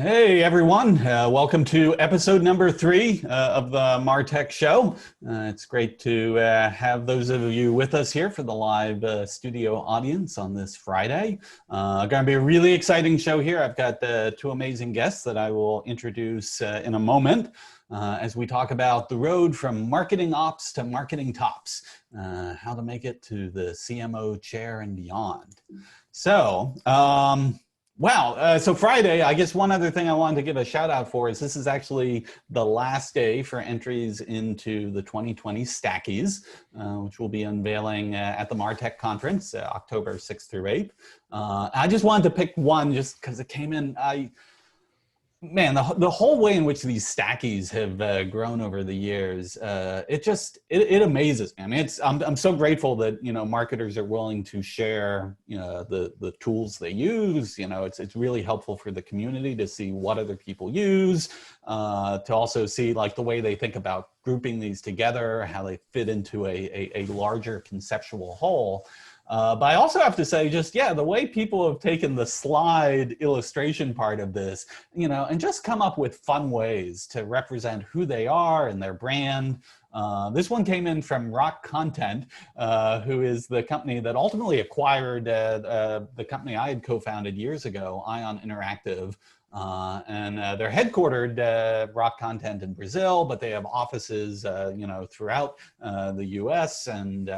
Hey everyone, welcome to episode number 3 of the Martech show. It's great to have those of you with us here for the live studio audience on this Friday. Going to be a really exciting show here. I've got two amazing guests that I will introduce in a moment as we talk about the road from marketing ops to marketing tops, how to make it to the CMO chair and beyond. So, wow. So Friday, I guess one other thing I wanted to give a shout out for is this is actually the last day for entries into the 2020 stackies, which we'll be unveiling at the Martech conference, October 6th through 8th. I just wanted to pick one just because it came in. Man, the whole way in which these stackies have grown over the years, it amazes me. I mean, I'm so grateful that marketers are willing to share the tools they use. It's really helpful for the community to see what other people use, to also see like the way they think about grouping these together, how they fit into a larger conceptual whole. But I also have to say, the way people have taken the slide illustration part of this, and just come up with fun ways to represent who they are and their brand. This one came in from Rock Content, who is the company that ultimately acquired the company I had co-founded years ago, Ion Interactive. And they're headquartered Rock Content in Brazil, but they have offices, throughout the U.S. and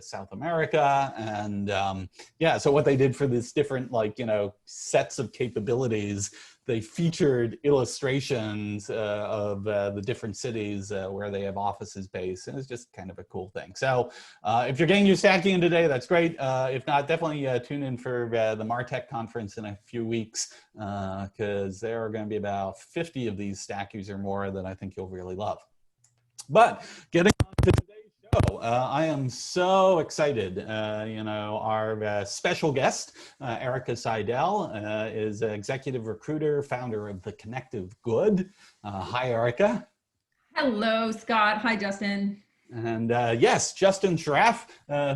South America. And so what they did for this different, sets of capabilities, they featured illustrations of the different cities where they have offices based, and it's just kind of a cool thing. So if you're getting your stacking in today, that's great. If not, definitely tune in for the Martech conference in a few weeks, because there are going to be about 50 of these stackies or more that I think you'll really love. But getting on to today's show, I am so excited. Our special guest, Erica Seidel, is an executive recruiter, founder of The Connective Good. Hi, Erica. Hello, Scott. Hi, Justin. And yes, Justin Sharaf,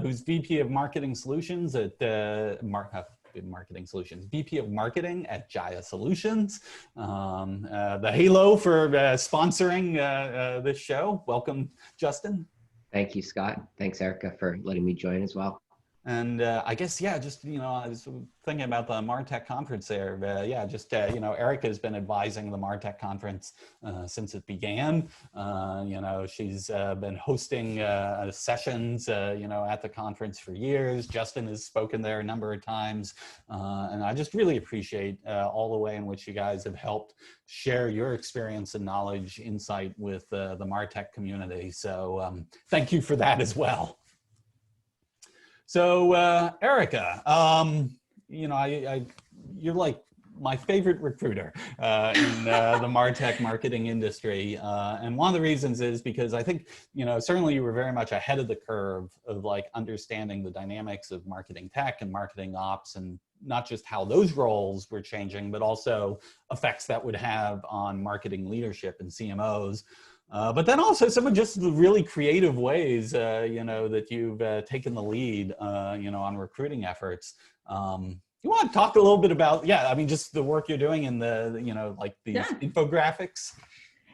who's VP of Marketing Solutions at VP of Marketing at Jahia Solutions. The halo for sponsoring this show. Welcome, Justin. Thank you, Scott. Thanks, Erica, for letting me join as well. And I guess, I was thinking about the Martech conference there. Erica has been advising the Martech conference since it began. She's been hosting sessions, at the conference for years. Justin has spoken there a number of times. And I just really appreciate all the way in which you guys have helped share your experience and knowledge, insight with the Martech community. So thank you for that as well. So, Erica, you're like my favorite recruiter in the Martech marketing industry. And one of the reasons is because I think, certainly you were very much ahead of the curve of understanding the dynamics of marketing tech and marketing ops, and not just how those roles were changing, but also effects that would have on marketing leadership and CMOs. But then also some of just the really creative ways, that you've taken the lead, on recruiting efforts. You want to talk a little bit about, just the work you're doing in the, these infographics?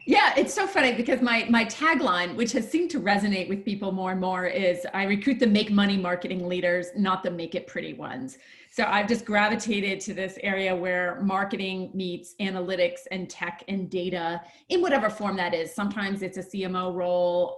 Yeah, it's so funny because my tagline, which has seemed to resonate with people more and more, is I recruit the make money marketing leaders, not the make it pretty ones. So I've just gravitated to this area where marketing meets analytics and tech and data in whatever form that is. Sometimes it's a CMO role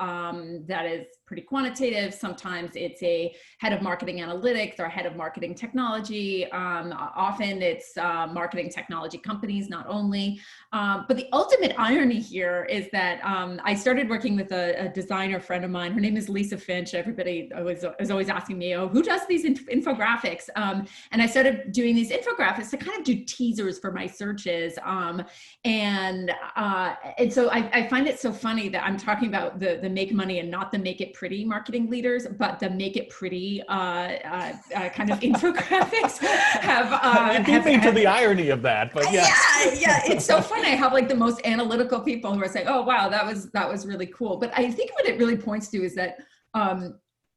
that is pretty quantitative. Sometimes it's a head of marketing analytics or head of marketing technology. Often it's marketing technology companies, not only. But the ultimate irony here is that I started working with a designer friend of mine. Her name is Lisa Finch. Everybody is always asking me, who does these infographics? And I started doing these infographics to kind of do teasers for my searches. And so I find it so funny that I'm talking about the make money and not the make it pretty marketing leaders, but the make it pretty kind of infographics have to the irony of that, but yeah. Yeah, it's so fun. I have the most analytical people who are saying, oh, wow, that was really cool. But I think what it really points to is that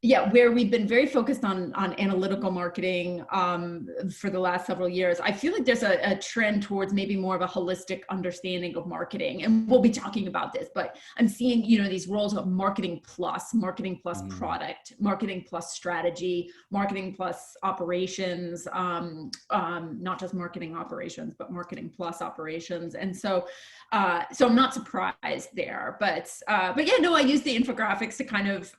Yeah, where we've been very focused on analytical marketing for the last several years. I feel like there's a trend towards maybe more of a holistic understanding of marketing, and we'll be talking about this. But I'm seeing, these roles of marketing plus product, marketing plus strategy, marketing plus operations, not just marketing operations, but marketing plus operations. And so I'm not surprised there, but yeah, no, I use the infographics to kind of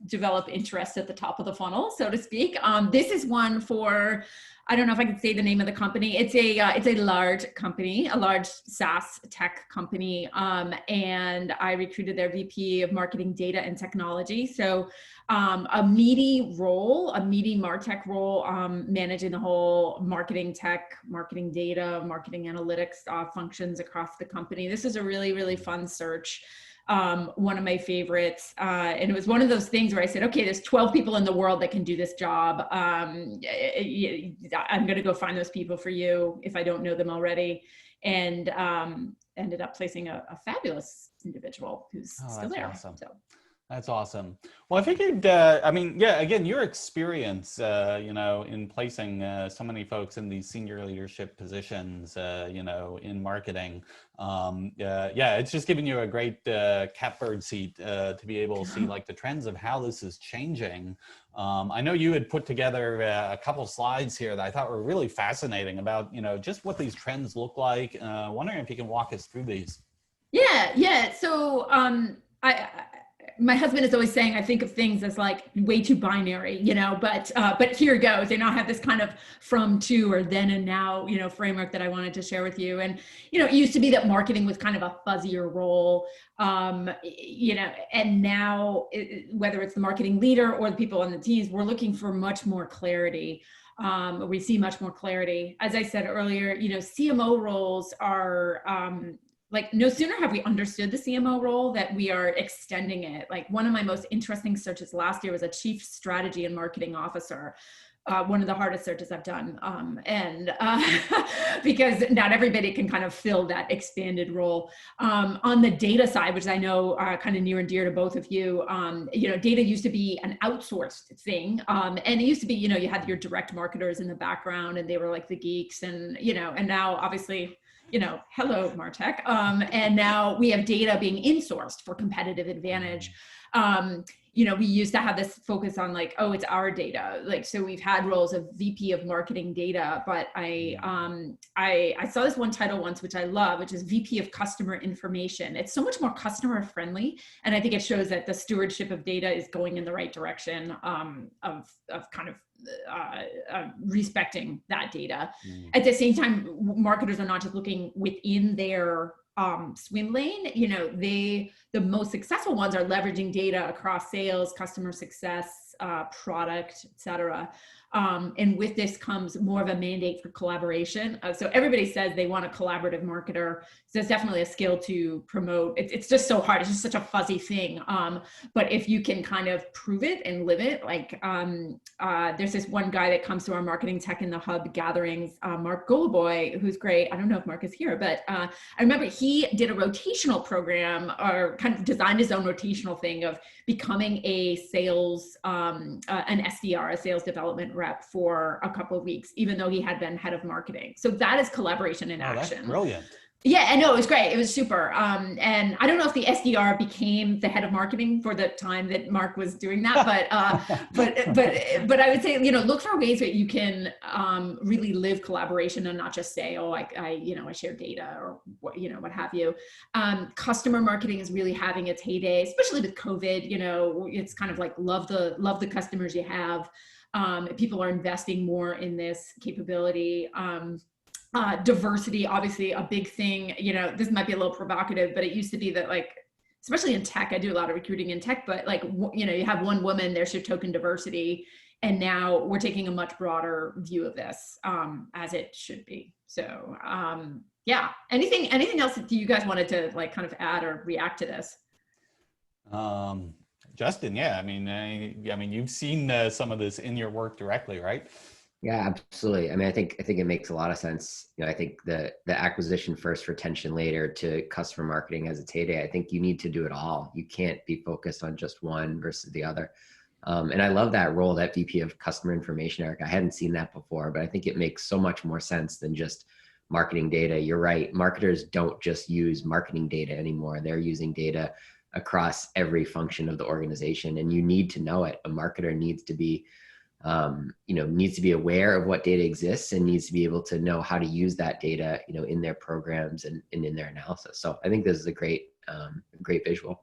develop interest at the top of the funnel, so to speak. This is one for, I don't know if I can say the name of the company. It's a large company, a large SaaS tech company, and I recruited their VP of marketing, data, and technology. So a meaty Martech role, managing the whole marketing tech, marketing data, marketing analytics functions across the company. This is a really, really fun search. One of my favorites. And it was one of those things where I said, okay, there's 12 people in the world that can do this job. I'm going to go find those people for you if I don't know them already. And ended up placing a fabulous individual who's still there. Awesome. So. That's awesome. Well, I figured, again, your experience, in placing so many folks in these senior leadership positions, in marketing, it's just giving you a great catbird seat to be able to see like the trends of how this is changing. I know you had put together a couple slides here that I thought were really fascinating about, just what these trends look like. Wondering if you can walk us through these. Yeah. So my husband is always saying, I think of things as like way too binary, but here goes. I have this kind of from to or then and now, framework that I wanted to share with you. And, it used to be that marketing was kind of a fuzzier role, and now whether it's the marketing leader or the people on the teams, we're looking for much more clarity. We see much more clarity. As I said earlier, CMO roles are, like no sooner have we understood the CMO role that we are extending it. Like one of my most interesting searches last year was a chief strategy and marketing officer. One of the hardest searches I've done. Because not everybody can kind of fill that expanded role. On the data side, which I know are kind of near and dear to both of you, data used to be an outsourced thing. And it used to be, you had your direct marketers in the background and they were like the geeks and now obviously, hello Martech. And now we have data being insourced for competitive advantage. We used to have this focus on like, oh, it's our data. Like, so we've had roles of VP of marketing data, but I saw this one title once, which I love, which is VP of customer information. It's so much more customer friendly. And I think it shows that the stewardship of data is going in the right direction, of kind of respecting that data. At the same time, marketers are not just looking within their swim lane. The most successful ones are leveraging data across sales, customer success, product, et cetera. And with this comes more of a mandate for collaboration. So everybody says they want a collaborative marketer. So it's definitely a skill to promote. It's just so hard. It's just such a fuzzy thing. But if you can kind of prove it and live it, like there's this one guy that comes to our marketing tech in the hub gatherings, Mark Goloboy, who's great. I don't know if Mark is here, but I remember he did a rotational program or kind of designed his own rotational thing of becoming a sales, an SDR, a sales development rep for a couple of weeks, even though he had been head of marketing. So that is collaboration in action. That's brilliant. Yeah, I know, it was great. It was super. And I don't know if the SDR became the head of marketing for the time that Mark was doing that, but I would say, look for ways that you can really live collaboration and not just say, oh, I share data or what have you. Customer marketing is really having its heyday, especially with COVID. It's kind of like love the customers you have. People are investing more in this capability. Diversity, obviously a big thing. This might be a little provocative, but it used to be that, like, especially in tech, I do a lot of recruiting in tech, but like, you have one woman, there's your token diversity. And now we're taking a much broader view of this, as it should be. So yeah, anything else that you guys wanted to like kind of add or react to this? Justin, yeah, I mean, you've seen some of this in your work directly, right? Yeah, absolutely. I think it makes a lot of sense. I think the acquisition first, retention later to customer marketing as its heyday. I think you need to do it all. You can't be focused on just one versus the other. And I love that role, that VP of customer information, Eric. I hadn't seen that before, but I think it makes so much more sense than just marketing data. You're right. Marketers don't just use marketing data anymore. They're using data across every function of the organization, and you need to know it. A marketer needs to be, needs to be aware of what data exists and needs to be able to know how to use that data, in their programs and in their analysis. So I think this is a great visual.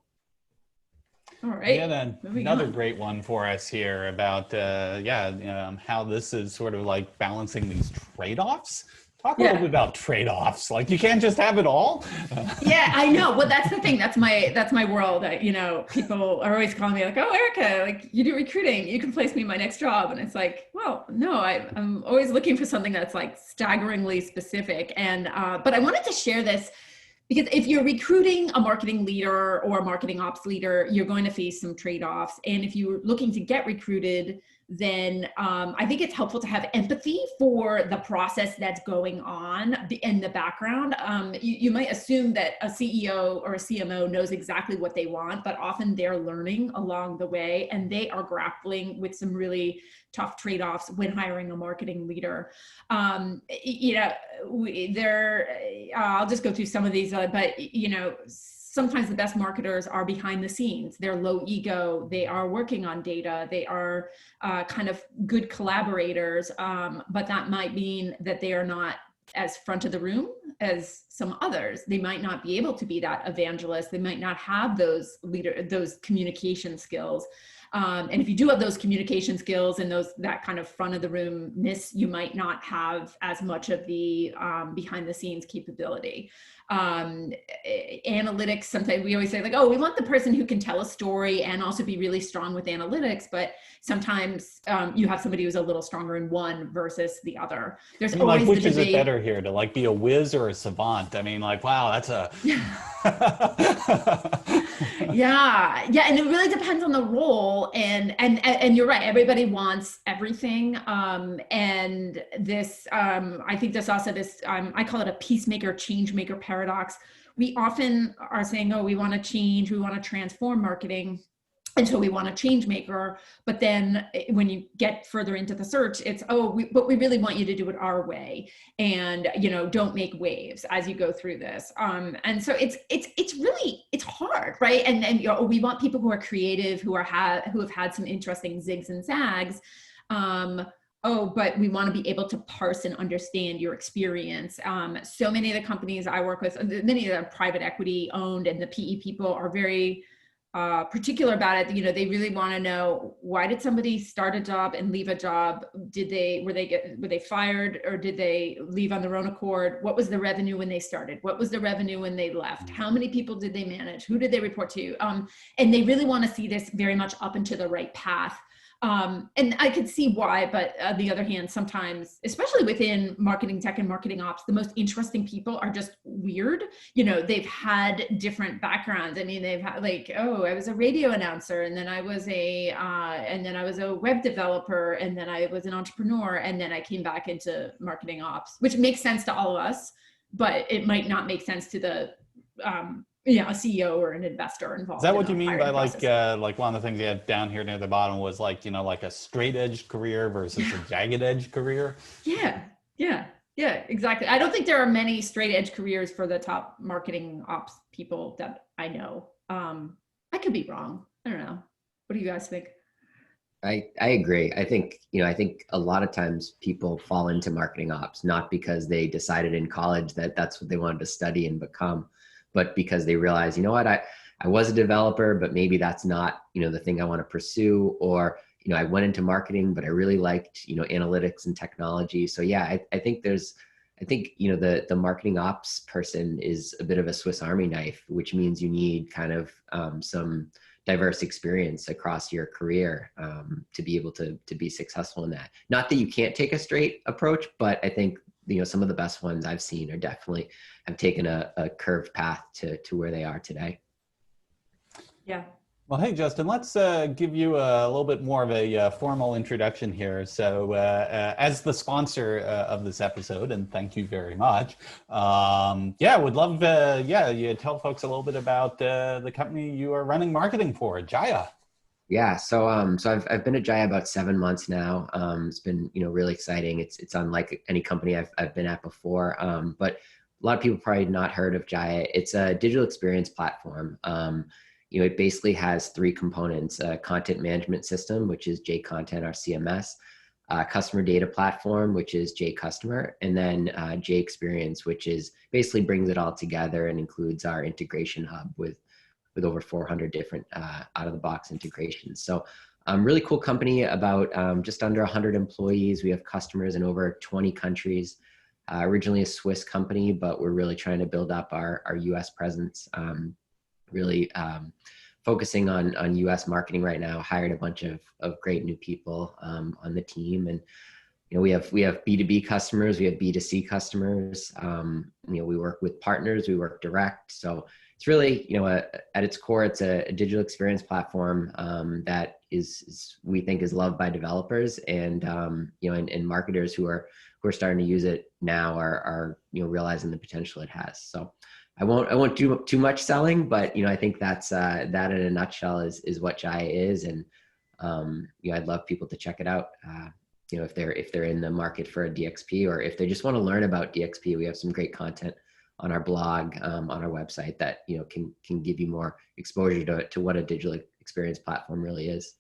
All right. Yeah, another great one for us here about how this is sort of like balancing these trade-offs. Talk a little bit about trade-offs. Like, you can't just have it all. Yeah, I know. Well, that's the thing. That's my world. People are always calling me like, "Oh, Erica, like, you do recruiting. You can place me in my next job." And it's like, well, no, I'm always looking for something that's like staggeringly specific. And but I wanted to share this because if you're recruiting a marketing leader or a marketing ops leader, you're going to face some trade-offs. And if you're looking to get recruited, then I think it's helpful to have empathy for the process that's going on in the background. You might assume that a CEO or a CMO knows exactly what they want, but often they're learning along the way, and they are grappling with some really tough trade-offs when hiring a marketing leader. I'll just go through some of these, but sometimes the best marketers are behind the scenes. They're low ego. They are working on data. They are kind of good collaborators, but that might mean that they are not as front of the room as some others. They might not be able to be that evangelist. They might not have those communication skills. And if you do have those communication skills and that kind of front of the roomness, you might not have as much of the behind the scenes capability. Analytics, sometimes we always say like, oh, we want the person who can tell a story and also be really strong with analytics, but sometimes you have somebody who's a little stronger in one versus the other. There's always which is it better here, to like be a whiz or a savant? I mean, like, wow, that's a yeah, and it really depends on the role, and you're right, everybody wants everything, and this I think there's also this I call it a peacemaker change maker paradox. We often are saying, oh, we want to change, we want to transform marketing, and so we want a change maker, but then when you get further into the search, it's, but we really want you to do it our way, and don't make waves as you go through this. And so it's really hard, right? And we want people who are creative, who have had some interesting zigs and zags. But we want to be able to parse and understand your experience. So many of the companies I work with, many of the private equity owned and the PE people are very particular about it. They really want to know, why did somebody start a job and leave a job? Were they fired, or did they leave on their own accord? What was the revenue when they started? What was the revenue when they left? How many people did they manage? Who did they report to? And they really want to see this very much up into the right path. And I could see why, but on the other hand, sometimes, especially within marketing tech and marketing ops, the most interesting people are just weird. They've had different backgrounds. I mean, they've had like, I was a radio announcer, and then I was a web developer, and then I was an entrepreneur, and then I came back into marketing ops, which makes sense to all of us, but it might not make sense to the, a CEO or an investor involved. Is that what you mean by like one of the things you had down here near the bottom was like, like a straight edge career versus a jagged edge career? Yeah, exactly. I don't think there are many straight edge careers for the top marketing ops people that I know. I could be wrong. I don't know. What do you guys think? I agree. I think a lot of times people fall into marketing ops, not because they decided in college that that's what they wanted to study and become, but because they realize, I was a developer, but maybe that's not, the thing I want to pursue, or, I went into marketing, but I really liked, analytics and technology. So yeah, I think the marketing ops person is a bit of a Swiss Army knife, which means you need kind of some diverse experience across your career to be able to be successful in that. Not that you can't take a straight approach, but I think some of the best ones I've seen are definitely have taken a curved path to where they are today. Yeah. Well, hey, Justin, let's give you a little bit more of a formal introduction here. So as the sponsor of this episode, and thank you very much, would love, you tell folks a little bit about the company you are running marketing for, Jahia. Yeah, so I've been at Jahia about 7 months now. It's been really exciting. It's unlike any company I've been at before. But a lot of people probably not heard of Jahia. It's a digital experience platform. It basically has three components: a content management system, which is J Content, our CMS, customer data platform, which is J Customer, and then J Experience, which is basically brings it all together and includes our integration hub with over 400 different out of the box integrations. So really cool company, about just under 100 employees. We have customers in over 20 countries. Originally a Swiss company, but we're really trying to build up our US presence. Really focusing on US marketing right now. Hired a bunch of great new people on the team, and we have B2B customers, we have B2C customers. We work with partners, we work direct. So it's really, at its core, it's a digital experience platform that is we think is loved by developers, and and marketers who are starting to use it now are realizing the potential it has. So I won't do too much selling, but I think that's that in a nutshell is what Jahia is, and I'd love people to check it out. If they're in the market for a DXP, or if they just want to learn about DXP, we have some great content on our blog, on our website that can give you more exposure to what a digital experience platform really is.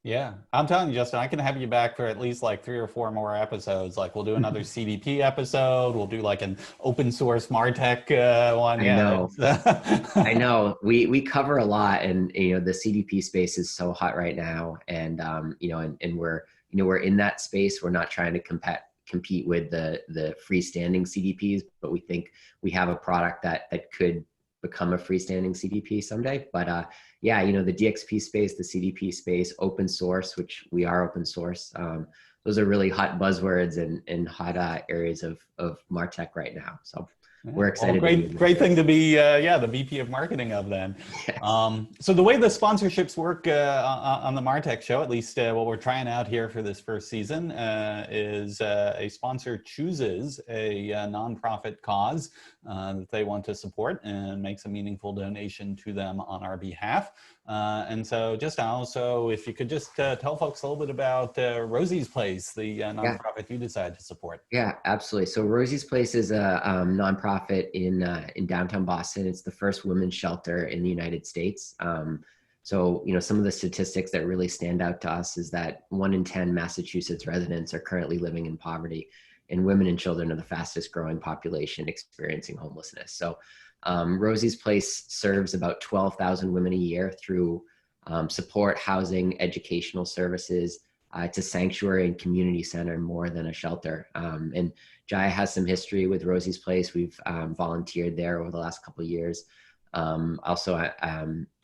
Yeah, I'm telling you, Justin, I can have you back for at least like 3 or 4 more episodes. Like we'll do another CDP episode. We'll do like an open source Martech one. I know. I know. We cover a lot, and the CDP space is so hot right now, and and we're in that space. We're not trying to compete with the freestanding CDPs, but we think we have a product that could become a freestanding CDP someday. But the DXP space, the CDP space, open source, which we are open source. Those are really hot buzzwords and hot areas of Martech right now. So we're excited. Well, great thing to be, the VP of marketing of then. Yes. So the way the sponsorships work on the Martech show, at least what we're trying out here for this first season, is a sponsor chooses a nonprofit cause that they want to support and makes a meaningful donation to them on our behalf. And so just also, if you could just tell folks a little bit about Rosie's Place, the nonprofit you decided to support. Yeah, absolutely. So Rosie's Place is a nonprofit in downtown Boston. It's the first women's shelter in the United States. So some of the statistics that really stand out to us is that 1 in 10 Massachusetts residents are currently living in poverty, and women and children are the fastest growing population experiencing homelessness. So Rosie's Place serves about 12,000 women a year through support, housing, educational services. It's a sanctuary and community center more than a shelter. And Jahia has some history with Rosie's Place. We've volunteered there over the last couple of years. Also,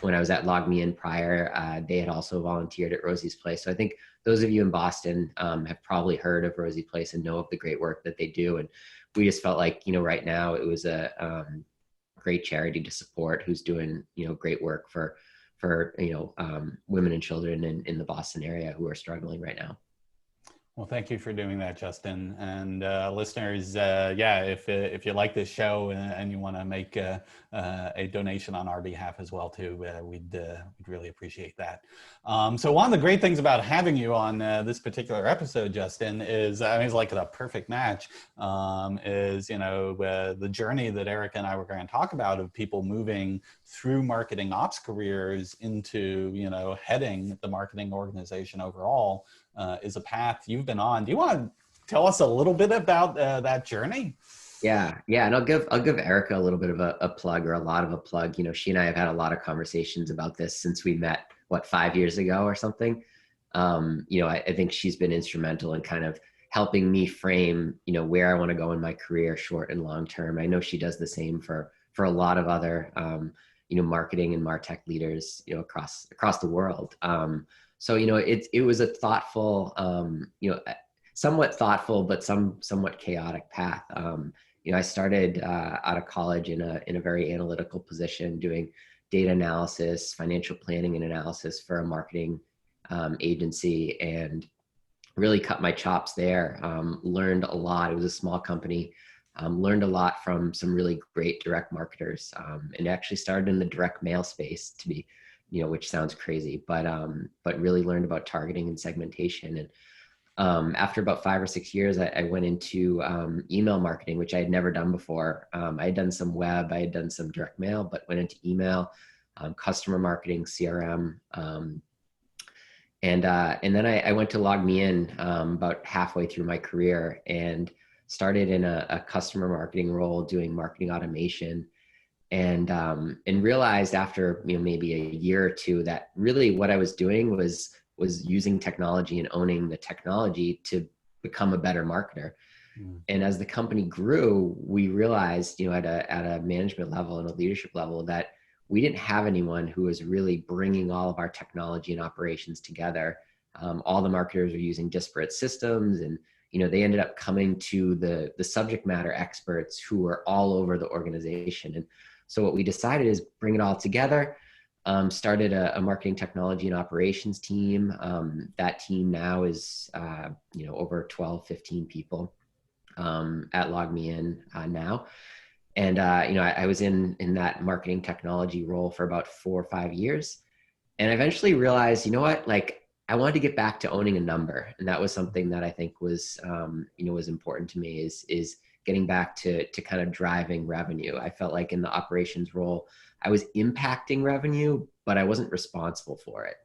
when I was at LogMeIn prior, they had also volunteered at Rosie's Place. So I think those of you in Boston have probably heard of Rosie's Place and know of the great work that they do. And we just felt like, right now it was a great charity to support, who's doing, great work for women and children in the Boston area who are struggling right now. Well, thank you for doing that, Justin. And listeners, if you like this show and you want to make a donation on our behalf as well, too, we'd really appreciate that. So one of the great things about having you on this particular episode, Justin, is, it's like the perfect match, is, the journey that Eric and I were going to talk about of people moving through marketing ops careers into, heading the marketing organization overall. Is a path you've been on. Do you want to tell us a little bit about that journey? Yeah, and I'll give Erica a little bit of a plug, or a lot of a plug. She and I have had a lot of conversations about this since we met, 5 years ago or something. I think she's been instrumental in kind of helping me frame, where I want to go in my career, short and long term. I know she does the same for a lot of other, marketing and Martech leaders, across the world. So, it was a thoughtful, somewhat thoughtful, but somewhat chaotic path. I started out of college in a very analytical position, doing data analysis, financial planning and analysis for a marketing agency, and really cut my chops there. Learned a lot. It was a small company. Learned a lot from some really great direct marketers, and actually started in the direct mail space, to which sounds crazy, but really learned about targeting and segmentation. And after about 5 or 6 years, I went into email marketing, which I had never done before. I had done some web, I had done some direct mail, but went into email, customer marketing, CRM. And then I went to LogMeIn about halfway through my career and started in a customer marketing role doing marketing automation. And realized after maybe a year or two that really what I was doing was using technology and owning the technology to become a better marketer. And as the company grew, we realized, at a management level and a leadership level, that we didn't have anyone who was really bringing all of our technology and operations together. All the marketers were using disparate systems, and they ended up coming to the subject matter experts who were all over the organization. And so what we decided is bring it all together. Started a marketing technology and operations team. That team now is over 12, 15 people at LogMeIn now. And I was in that marketing technology role for about 4 or 5 years, and I eventually realized, I wanted to get back to owning a number, and that was something that I think was was important to me, is getting back to kind of driving revenue. I felt like in the operations role, I was impacting revenue, but I wasn't responsible for it.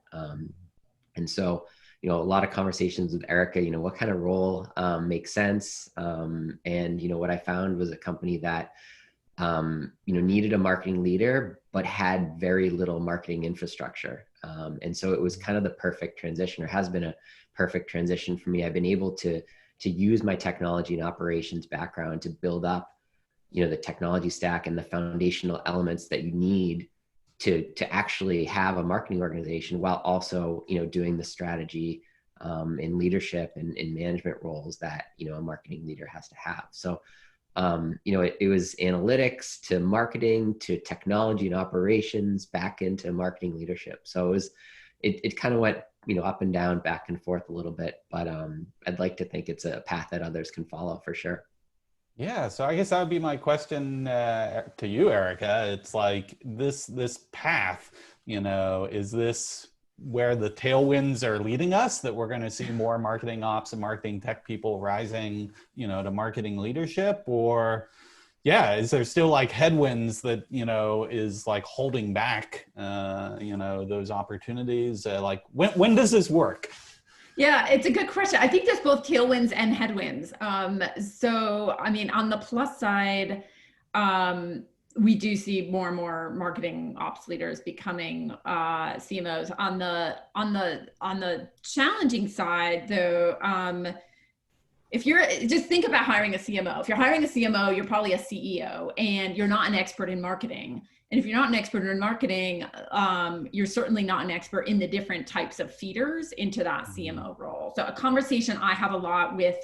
And so, a lot of conversations with Erica, what kind of role makes sense. And, what I found was a company that, needed a marketing leader, but had very little marketing infrastructure. And so it was kind of the perfect transition, or has been a perfect transition for me. I've been able to use my technology and operations background to build up, the technology stack and the foundational elements that you need to actually have a marketing organization, while also, doing the strategy and leadership and management roles that, a marketing leader has to have. So, it was analytics to marketing to technology and operations back into marketing leadership. So it kind of went, up and down, back and forth a little bit, but I'd like to think it's a path that others can follow for sure. Yeah, so I guess that would be my question to you, Erica. It's like this path, is this where the tailwinds are leading us, that we're going to see more marketing ops and marketing tech people rising, to marketing leadership? Or is there still like headwinds that, is like holding back, those opportunities? Like when does this work? Yeah, it's a good question. I think there's both tailwinds and headwinds. So, I mean, on the plus side, we do see more and more marketing ops leaders becoming CMOs. On the challenging side, though, if you're just think about hiring a CMO. If you're hiring a CMO, you're probably a CEO, and you're not an expert in marketing. And if you're not an expert in marketing, you're certainly not an expert in the different types of feeders into that CMO role. So a conversation I have a lot with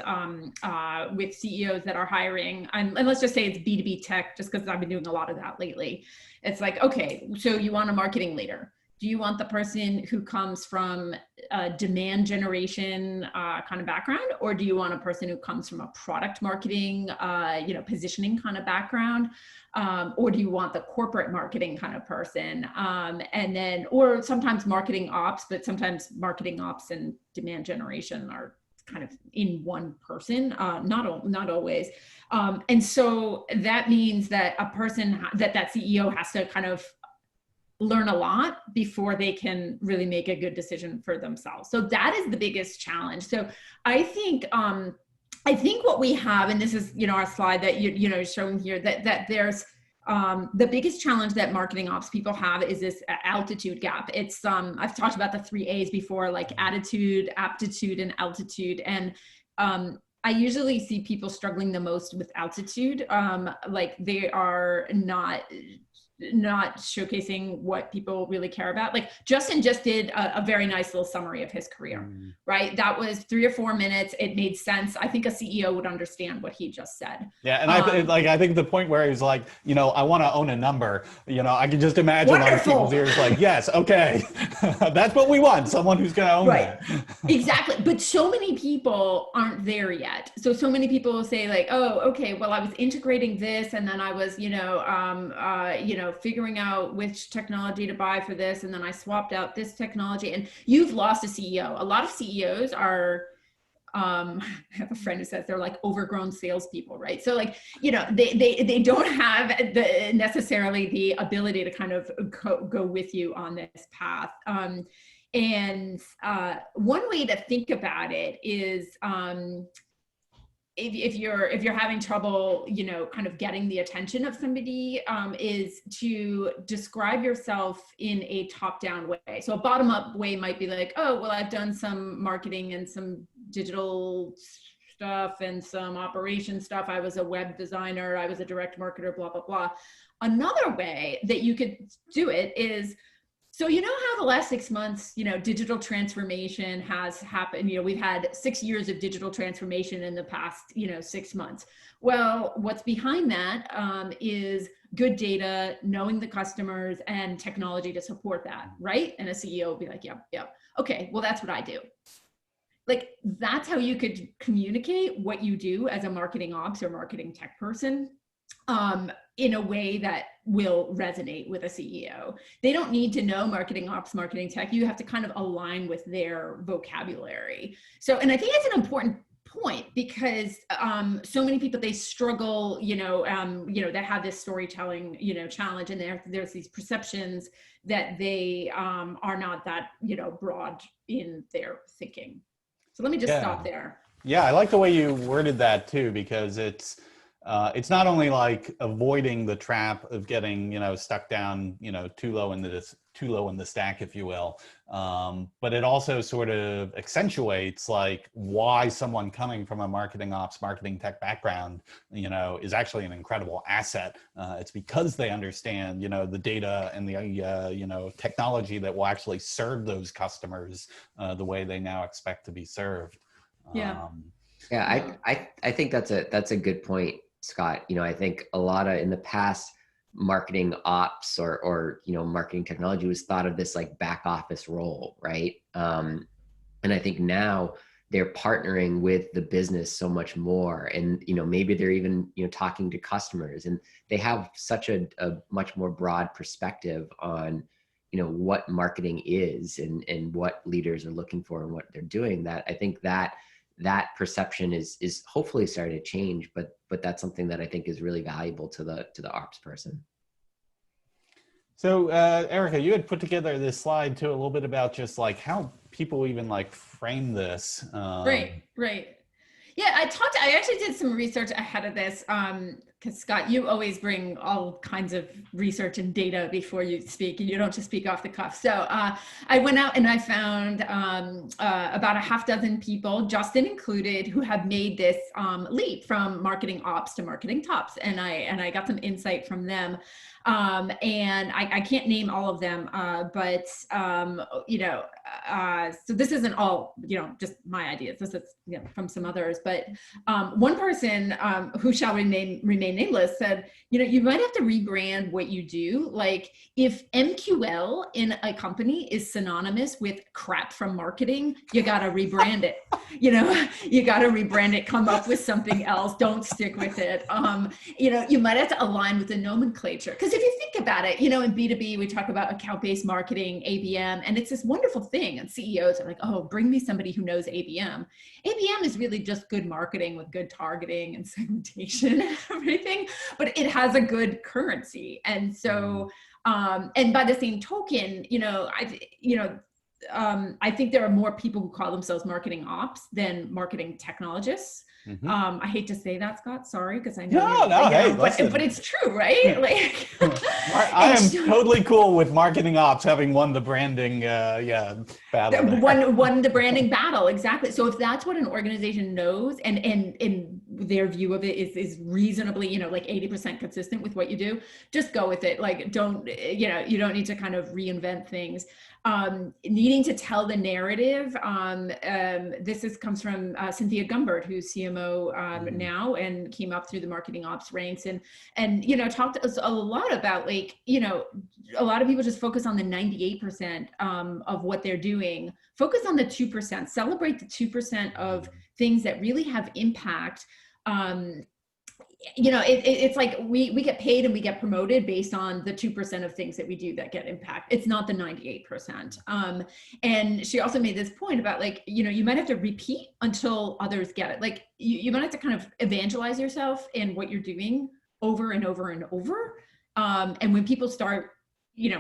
CEOs that are hiring, and let's just say it's B2B tech, just because I've been doing a lot of that lately. It's like, okay, so you want a marketing leader. Do you want the person who comes from a demand generation kind of background, or do you want a person who comes from a product marketing, positioning kind of background? Or do you want the corporate marketing kind of person? And then, or sometimes marketing ops, but sometimes marketing ops and demand generation are kind of in one person, not always. And so that means that a person, that CEO has to kind of learn a lot before they can really make a good decision for themselves. So that is the biggest challenge. So I think what we have, and this is, our slide that you're showing here, that there's the biggest challenge that marketing ops people have is this altitude gap. It's I've talked about the 3 A's before, like attitude, aptitude, and altitude. And I usually see people struggling the most with altitude. Like they are not showcasing what people really care about. Like Justin just did a very nice little summary of his career, right? That was 3 or 4 minutes. It made sense. I think a CEO would understand what he just said. Yeah, and I think the point where he's like, I want to own a number. I can just imagine all people's ears like, yes, okay, that's what we want. Someone who's going to own that. Exactly. But so many people aren't there yet. So many people will say like, oh, okay, well, I was integrating this, and then I was, figuring out which technology to buy for this. And then I swapped out this technology, and you've lost a CEO. A lot of CEOs are, I have a friend who says they're like overgrown salespeople, right? So like, they don't have necessarily the ability to kind of go with you on this path. And one way to think about it is, if you're having trouble, kind of getting the attention of somebody, is to describe yourself in a top-down way. So a bottom-up way might be like, oh, well, I've done some marketing and some digital stuff and some operation stuff. I was a web designer. I was a direct marketer, blah, blah, blah. Another way that you could do it is, so how the last 6 months, digital transformation has happened. We've had 6 years of digital transformation in the past, 6 months. Well, what's behind that is good data, knowing the customers, and technology to support that, right? And a CEO will be like, yep. Okay, well, that's what I do. Like, that's how you could communicate what you do as a marketing ops or marketing tech person, in a way that will resonate with a CEO. They don't need to know marketing ops, marketing tech. You have to kind of align with their vocabulary. So, and I think that's an important point, because so many people, they struggle, they have this storytelling, challenge, and there's these perceptions that they are not that, broad in their thinking. So let me just stop there. Yeah, I like the way you worded that too, because it's not only like avoiding the trap of getting, stuck down, too low in the stack, if you will. But it also sort of accentuates like why someone coming from a marketing ops, marketing tech background, is actually an incredible asset. It's because they understand, the data and the, technology that will actually serve those customers the way they now expect to be served. Yeah. I think that's a good point, Scott. I think a lot of, in the past, marketing ops or marketing technology was thought of this like back office role, right? And I think now they're partnering with the business so much more, and maybe they're even talking to customers, and they have such a much more broad perspective on what marketing is and what leaders are looking for and what they're doing, that I think that perception is hopefully starting to change, but that's something that I think is really valuable to the ops person. So Erica, you had put together this slide too, a little bit about just like how people even like frame this. Right. Yeah, I actually did some research ahead of this, because Scott, you always bring all kinds of research and data before you speak, and you don't just speak off the cuff. So I went out and I found about a half dozen people, Justin included, who have made this leap from marketing ops to marketing tops, and I got some insight from them. And I can't name all of them, but so this isn't all, just my ideas. This is, from some others, but one person who shall remain nameless said, you might have to rebrand what you do. Like, if MQL in a company is synonymous with crap from marketing, you got to rebrand it. You got to rebrand it, come up with something else. Don't stick with it. You might have to align with the nomenclature. Because if you think about it, in B2B, we talk about account-based marketing, ABM, and it's this wonderful thing. And CEOs are like, oh, bring me somebody who knows ABM. ABM is really just good marketing with good targeting and segmentation and everything, but it has a good currency. And so, and by the same token, I think there are more people who call themselves marketing ops than marketing technologists. I hate to say that, Scott. Sorry, because I know. But it's true, right? Like, I am totally cool with marketing ops having won the branding, battle. Won the branding battle, exactly. So if that's what an organization knows, and their view of it is reasonably, like 80% consistent with what you do, just go with it. Like, you don't need to kind of reinvent things. Needing to tell the narrative. This comes from Cynthia Gumbert, who's CMO now, and came up through the marketing ops ranks, and talked to us a lot about, like, a lot of people just focus on the 98% of what they're doing. Focus on the 2%. Celebrate the 2% of things that really have impact. it's like we get paid and we get promoted based on the 2% of things that we do that get impact. It's not the 98%. And she also made this point about like, you might have to repeat until others get it. Like you might have to kind of evangelize yourself and what you're doing over and over and over. And when people start,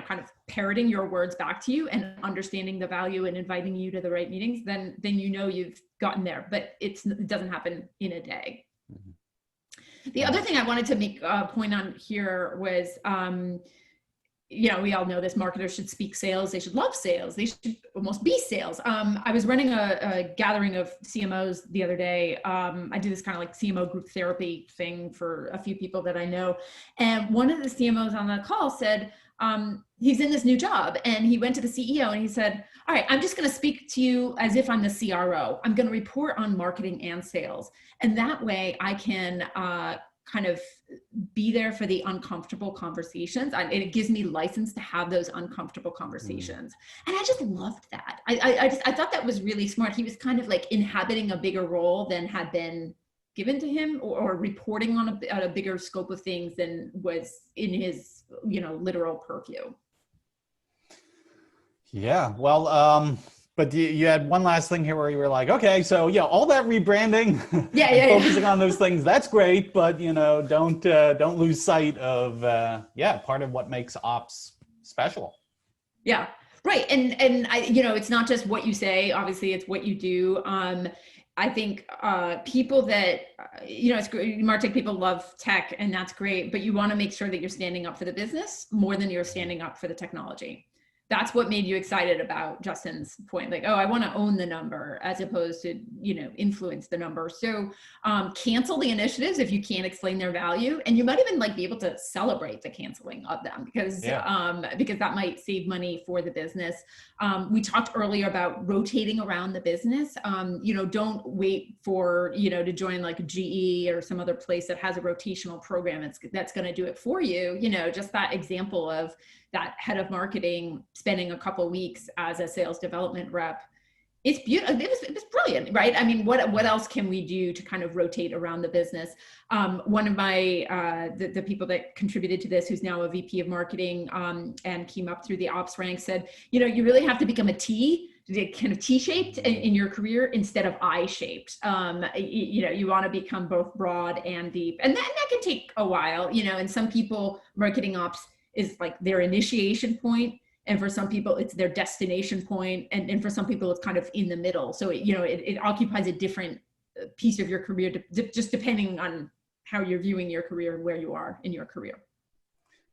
kind of parroting your words back to you and understanding the value and inviting you to the right meetings, then you've gotten there, but it doesn't happen in a day. Mm-hmm. The other thing I wanted to make a point on here was, we all know this, marketers should speak sales. They should love sales. They should almost be sales. I was running a gathering of CMOs the other day. I do this kind of like CMO group therapy thing for a few people that I know. And one of the CMOs on the call said, he's in this new job, and he went to the CEO and he said, all right, I'm just going to speak to you as if I'm the CRO. I'm going to report on marketing and sales. And that way I can kind of be there for the uncomfortable conversations. And it gives me license to have those uncomfortable conversations. And I just loved that. I thought that was really smart. He was kind of like inhabiting a bigger role than had been given to him, or reporting on a bigger scope of things than was in his, literal purview. Yeah, well, but you had one last thing here where you were like, okay, so all that rebranding, focusing on those things, that's great, but don't lose sight of part of what makes ops special. Yeah, right, and I, it's not just what you say. Obviously, it's what you do. I think people that, it's great. Martech people love tech, and that's great, but you want to make sure that you're standing up for the business more than you're standing up for the technology. That's what made you excited about Justin's point. Like, oh, I want to own the number as opposed to, influence the number. So cancel the initiatives if you can't explain their value. And you might even be able to celebrate the canceling of them because that might save money for the business. We talked earlier about rotating around the business. Don't wait for, to join like GE or some other place that has a rotational program that's going to do it for you. Just that example of that head of marketing spending a couple of weeks as a sales development rep. It's beautiful. It was brilliant, right? I mean, what else can we do to kind of rotate around the business? One of my, the people that contributed to this, who's now a VP of marketing and came up through the ops ranks, said, you really have to become a T, kind of T-shaped in your career instead of I-shaped. You want to become both broad and deep. And that can take a while, and some people, marketing ops is like their initiation point. And for some people, it's their destination point. And for some people, it's kind of in the middle. So, it occupies a different piece of your career, just depending on how you're viewing your career and where you are in your career.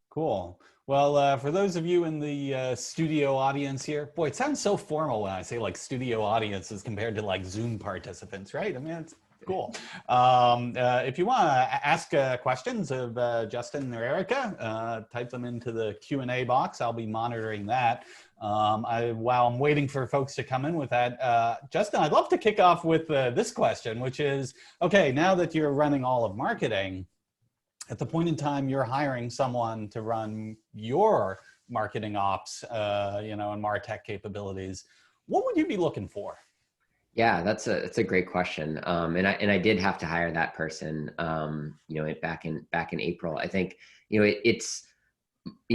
Cool. Well, for those of you in the studio audience here, boy, it sounds so formal when I say like studio audiences compared to like Zoom participants, right? I mean, it's cool. If you want to ask questions of Justin or Erica, type them into the Q&A box. I'll be monitoring that. While I'm waiting for folks to come in with that, Justin, I'd love to kick off with this question, which is, okay, now that you're running all of marketing, at the point in time you're hiring someone to run your marketing ops, and Martech capabilities, what would you be looking for? Yeah, that's a great question. And I did have to hire that person, back in April. I think, it's,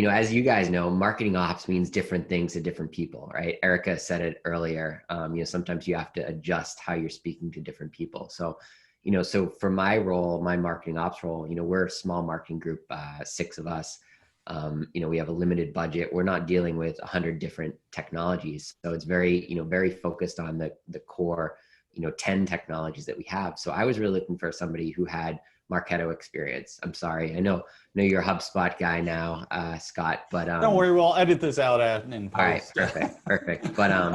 as you guys know, marketing ops means different things to different people, right? Erica said it earlier. Sometimes you have to adjust how you're speaking to different people. So, so for my role, my marketing ops role, we're a small marketing group, 6 of us. We have a limited budget. We're not dealing with 100 different technologies. So it's very, very focused on the core, 10 technologies that we have. So I was really looking for somebody who had Marketo experience. I'm sorry. I know you're a HubSpot guy now, Scott, but don't worry, we'll edit this out in post. All right, perfect. But I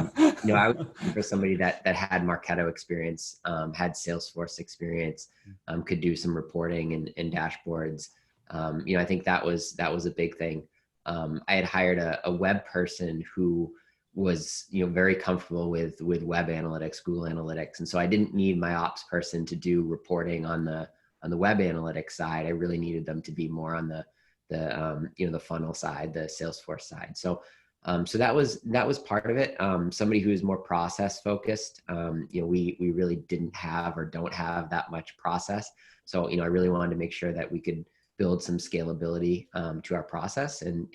was looking for somebody that had Marketo experience, had Salesforce experience, could do some reporting and dashboards. I think that was a big thing. I had hired a web person who was, very comfortable with web analytics, Google Analytics. And so I didn't need my ops person to do reporting on the web analytics side. I really needed them to be more on the funnel side, the Salesforce side. So So that was part of it. Somebody who is more process focused. We really didn't have or don't have that much process. So, I really wanted to make sure that we could build some scalability to our process and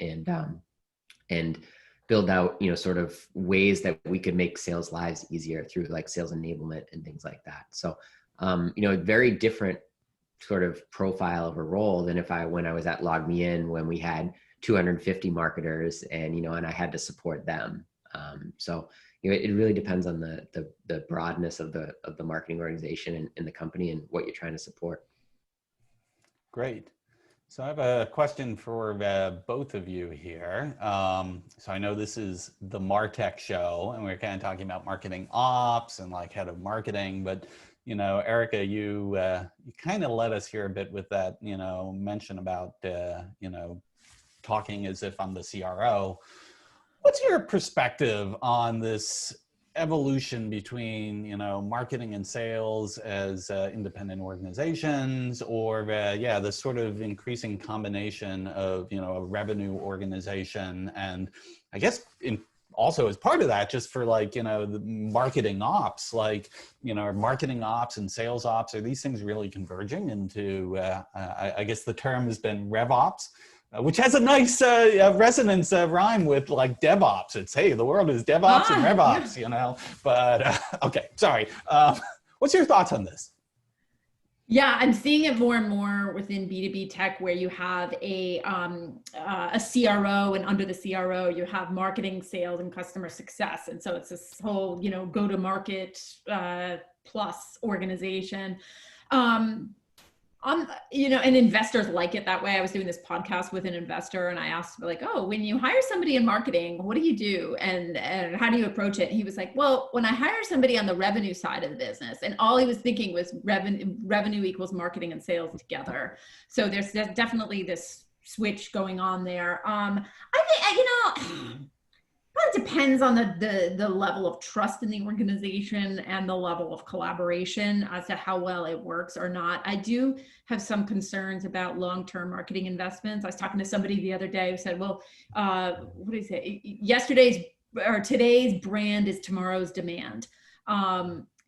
build out, sort of ways that we could make sales lives easier through like sales enablement and things like that. So, a very different sort of profile of a role than when I was at LogMeIn, when we had 250 marketers and I had to support them. So it really depends on the broadness of the marketing organization and the company and what you're trying to support. Great. So I have a question for both of you here. So I know this is the Martech show, and we're kind of talking about marketing ops and like head of marketing, but Erica, you kind of led us here a bit with that, mention about, talking as if I'm the CRO. What's your perspective on this evolution between, marketing and sales as independent organizations, or the sort of increasing combination of, a revenue organization, and I guess also as part of that, just for like, the marketing ops, like, marketing ops and sales ops, are these things really converging into, I guess the term has been RevOps, which has a nice resonance rhyme with like DevOps. It's, hey, the world is DevOps and RevOps, but okay, sorry. What's your thoughts on this? Yeah, I'm seeing it more and more within B2B tech, where you have a CRO, and under the CRO, you have marketing, sales, and customer success. And so it's this whole, go-to-market plus organization. And investors like it that way. I was doing this podcast with an investor, and I asked like, oh, when you hire somebody in marketing, what do you do? And how do you approach it? And he was like, well, when I hire somebody on the revenue side of the business, and all he was thinking was revenue equals marketing and sales together. So there's definitely this switch going on there. I think, it depends on the level of trust in the organization and the level of collaboration as to how well it works or not. I do have some concerns about long-term marketing investments. I was talking to somebody the other day who said, well, what did he say? Today's brand is tomorrow's demand.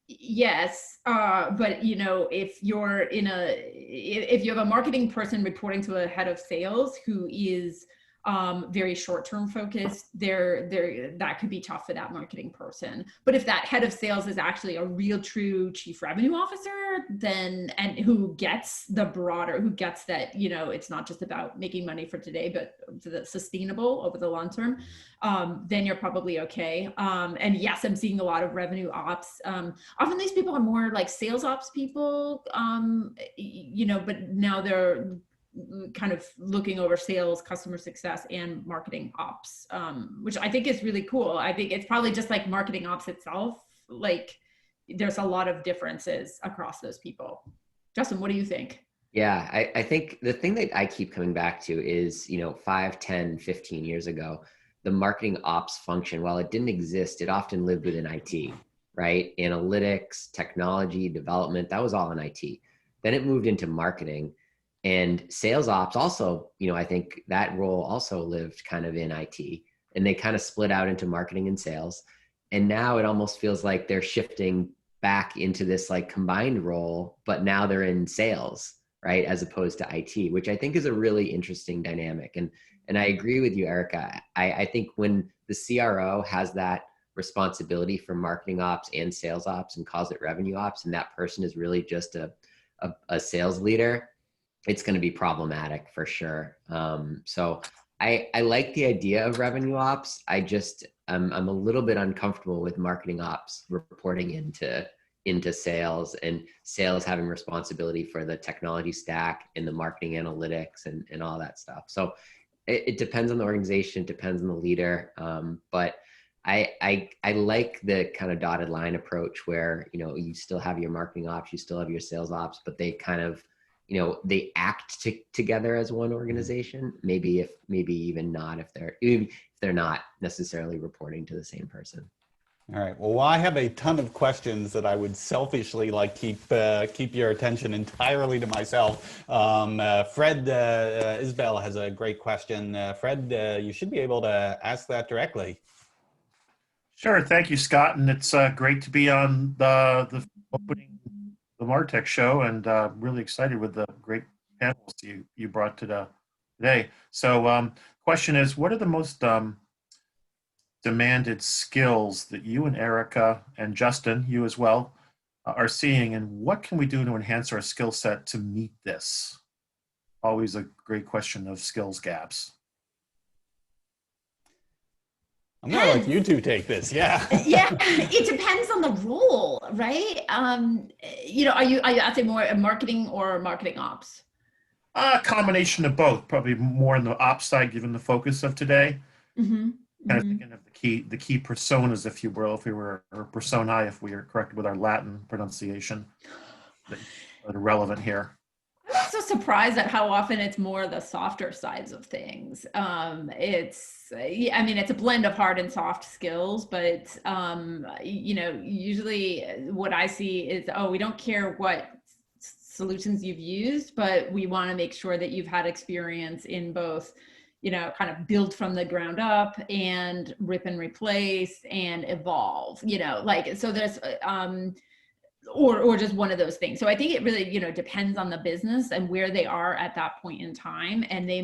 Yes, but if you have a marketing person reporting to a head of sales who is very short-term focused, that could be tough for that marketing person. But if that head of sales is actually a real true chief revenue officer, and who gets that, it's not just about making money for today, but sustainable over the long term, then you're probably okay. And yes, I'm seeing a lot of revenue ops. Often these people are more like sales ops people, but now they're kind of looking over sales, customer success, and marketing ops, which I think is really cool. I think it's probably just like marketing ops itself. Like there's a lot of differences across those people. Justin, what do you think? Yeah, I think the thing that I keep coming back to is, 5, 10, 15 years ago, the marketing ops function, while it didn't exist, it often lived within IT, right? Analytics, technology, development, that was all in IT. Then it moved into marketing. And sales ops also, I think that role also lived kind of in IT, and they kind of split out into marketing and sales. And now it almost feels like they're shifting back into this like combined role, but now they're in sales, right? As opposed to IT, which I think is a really interesting dynamic. And I agree with you, Erica. I think when the CRO has that responsibility for marketing ops and sales ops and calls it revenue ops, and that person is really just a sales leader, it's going to be problematic for sure. So I like the idea of revenue ops. I'm a little bit uncomfortable with marketing ops reporting into sales, and sales having responsibility for the technology stack and the marketing analytics and all that stuff. So it depends on the organization, it depends on the leader. But I like the kind of dotted line approach where, you still have your marketing ops, you still have your sales ops, but they kind of, they act together as one organization. Maybe even not if they're not necessarily reporting to the same person. All right. Well, I have a ton of questions that I would selfishly like keep your attention entirely to myself. Fred Isbell has a great question. Fred, you should be able to ask that directly. Sure, thank you, Scott, and it's great to be on the opening the Martech show, and really excited with the great panels you brought to today. So, question is, what are the most demanded skills that you and Erica and Justin, you as well, are seeing, and what can we do to enhance our skill set to meet this? Always a great question of skills gaps. I'm gonna let you two take this. Yeah. Yeah, it depends on the role, right? Are you asking more marketing or marketing ops? A combination of both, probably more on the ops side, given the focus of today. Mm-hmm. Kind of thinking of the key personas, if you will, if we were, or personae, if we are correct with our Latin pronunciation, that are relevant here. I'm so surprised at how often it's more the softer sides of things. It's a blend of hard and soft skills, but usually what I see is, we don't care what solutions you've used, but we want to make sure that you've had experience in both, kind of build from the ground up and rip and replace and evolve, so there's, or just one of those things. So I think it really, depends on the business and where they are at that point in time. And they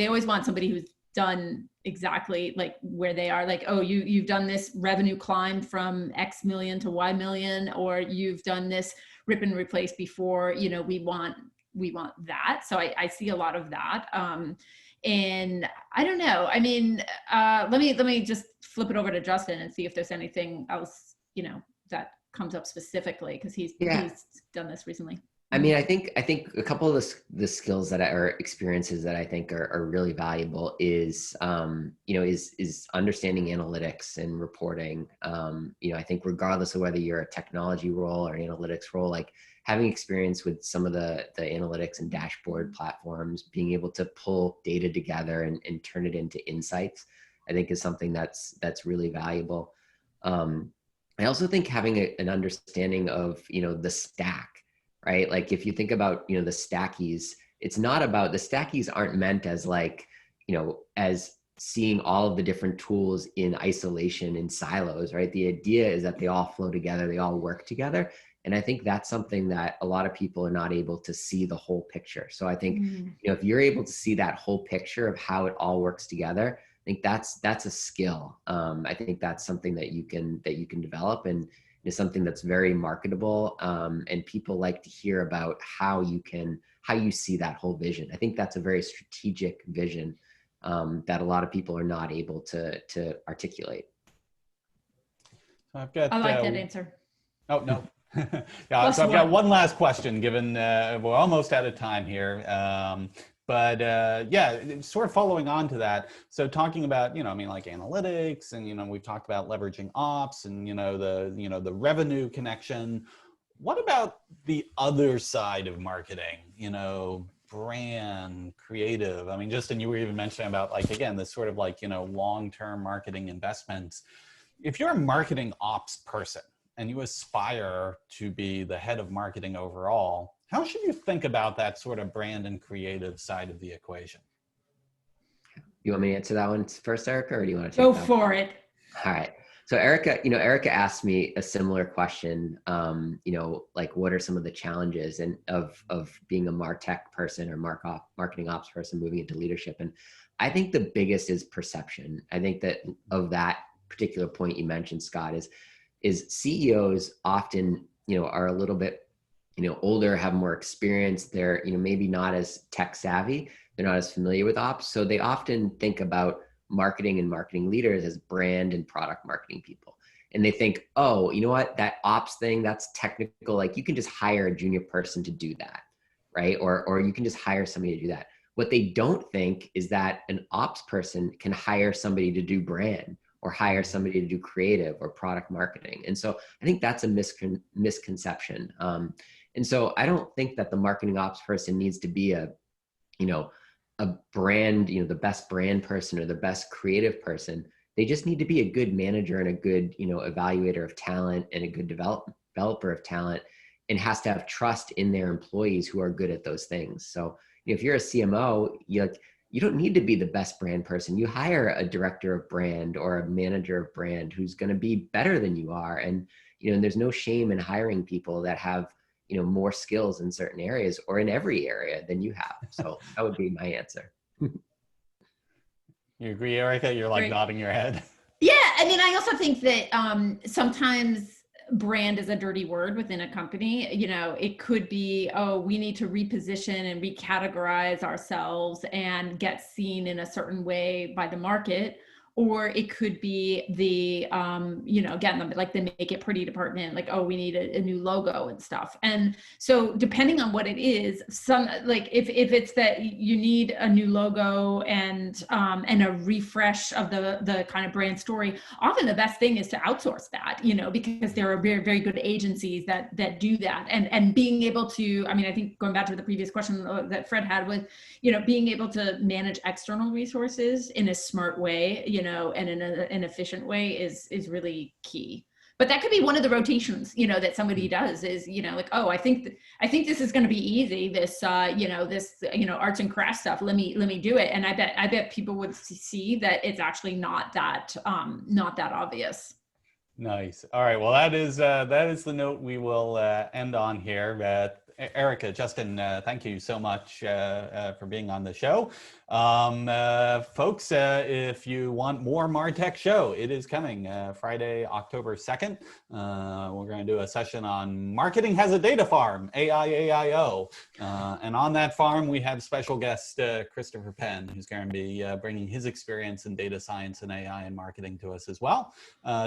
always want somebody who's done exactly like where they are, like, oh, you've done this revenue climb from X million to Y million, or you've done this rip and replace before, we want that. So I see a lot of that. And I don't know, I mean, let me just flip it over to Justin and see if there's anything else, that comes up specifically, because he's done this recently. I mean, I think a couple of the skills that are experiences that I think are really valuable is understanding analytics and reporting. I think regardless of whether you're a technology role or an analytics role, like having experience with some of the analytics and dashboard platforms, being able to pull data together and turn it into insights, I think is something that's really valuable. I also think having an understanding of, the stack, right? Like if you think about, the stackies, it's not about, the stackies aren't meant as like, as seeing all of the different tools in isolation in silos, right? The idea is that they all flow together, they all work together. And I think that's something that a lot of people are not able to see the whole picture. So I think, if you're able to see that whole picture of how it all works together, I think that's a skill. I think that's something that you can develop, and is something that's very marketable. And people like to hear about how you see that whole vision. I think that's a very strategic vision that a lot of people are not able to articulate. I like that answer. Oh, no. Yeah, so I've got one last question, given we're almost out of time here. But sort of following on to that. So talking about, like analytics, and we've talked about leveraging ops and, the revenue connection. What about the other side of marketing, brand, creative? I mean, Justin, you were even mentioning about, like, again, this sort of like, long-term marketing investments. If you're a marketing ops person and you aspire to be the head of marketing overall, how should you think about that sort of brand and creative side of the equation? You want me to answer that one first, Erica, or do you want to go for it? All right. So Erica asked me a similar question, like what are some of the challenges of being a Martech person or marketing ops person moving into leadership? And I think the biggest is perception. I think that of that particular point you mentioned, Scott, is CEOs often, are a little bit, older, have more experience. They're, maybe not as tech savvy. They're not as familiar with ops. So they often think about marketing and marketing leaders as brand and product marketing people. And they think, oh, you know what, that ops thing, that's technical. Like you can just hire a junior person to do that, right? Or you can just hire somebody to do that. What they don't think is that an ops person can hire somebody to do brand, or hire somebody to do creative or product marketing. And so I think that's a misconception. And so I don't think that the marketing ops person needs to be a brand, the best brand person or the best creative person. They just need to be a good manager and a good, evaluator of talent and a good developer of talent, and has to have trust in their employees who are good at those things. So if you're a CMO, you don't need to be the best brand person. You hire a director of brand or a manager of brand who's going to be better than you are. And, and there's no shame in hiring people that have, more skills in certain areas or in every area than you have. So that would be my answer. You agree, Erica? You're like nodding your head. Yeah, I mean, I also think that sometimes brand is a dirty word within a company. It could be, oh, we need to reposition and recategorize ourselves and get seen in a certain way by the market. Or it could be the, again, like the make it pretty department, like, oh, we need a new logo and stuff. And so depending on what it is, if it's that you need a new logo and a refresh of the kind of brand story, often the best thing is to outsource that, because there are very, very good agencies that do that. And being able to, I think going back to the previous question that Fred had was, being able to manage external resources in a smart way, and in an efficient way is really key. But that could be one of the rotations, that somebody does is, like, oh, I think this is going to be easy. This, arts and crafts stuff. Let me do it. And I bet people would see that it's actually not that obvious. Nice. All right. Well, that is the note we will end on here. Erica, Justin, thank you so much for being on the show. Folks, if you want more Martech show, it is coming Friday, October 2nd. We're going to do a session on marketing has a data farm, AIAIO. And on that farm, we have special guest Christopher Penn, who's going to be bringing his experience in data science and AI and marketing to us as well.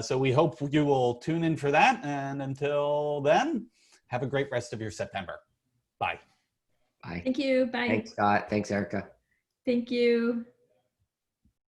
So we hope you will tune in for that. And until then, have a great rest of your September. Bye. Bye. Thank you. Bye. Thanks, Scott. Thanks, Erica. Thank you.